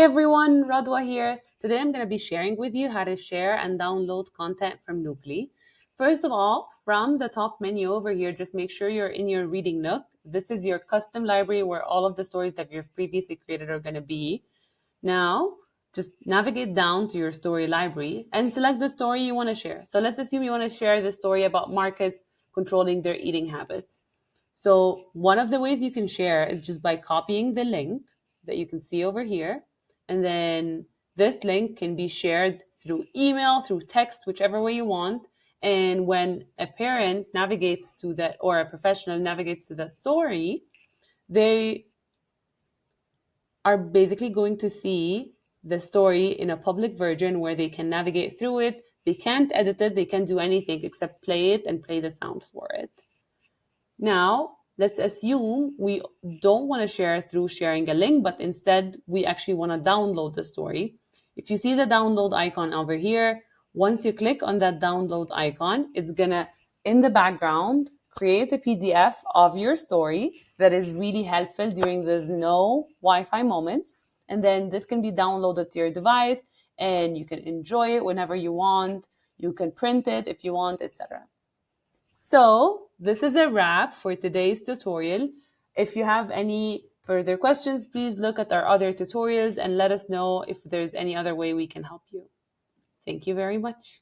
Hey everyone, Radwa here. Today I'm going to be sharing with you how to share and download content from Nookly. First of all, from the top menu over here, just make sure you're in your reading nook. This is your custom library where all of the stories that you've previously created are going to be. Now, just navigate down to your story library and select the story you want to share. So let's assume you want to share the story about Marcus controlling their eating habits. So one of the ways you can share is just by copying the link that you can see over here. And then this link can be shared through email, through text, whichever way you want. And when a parent navigates to that, or a professional navigates to the story, they are basically going to see the story in a public version where they can navigate through it. They can't edit it, they can't do anything except play it and play the sound for it. Now, let's assume we don't want to share through sharing a link, but instead we actually want to download the story. If you see the download icon over here, once you click on that download icon, it's going to, in the background, create a PDF of your story that is really helpful during those no Wi-Fi moments. And then this can be downloaded to your device and you can enjoy it whenever you want. You can print it if you want, etc. So this is a wrap for today's tutorial. If you have any further questions, please look at our other tutorials and let us know if there's any other way we can help you. Thank you very much.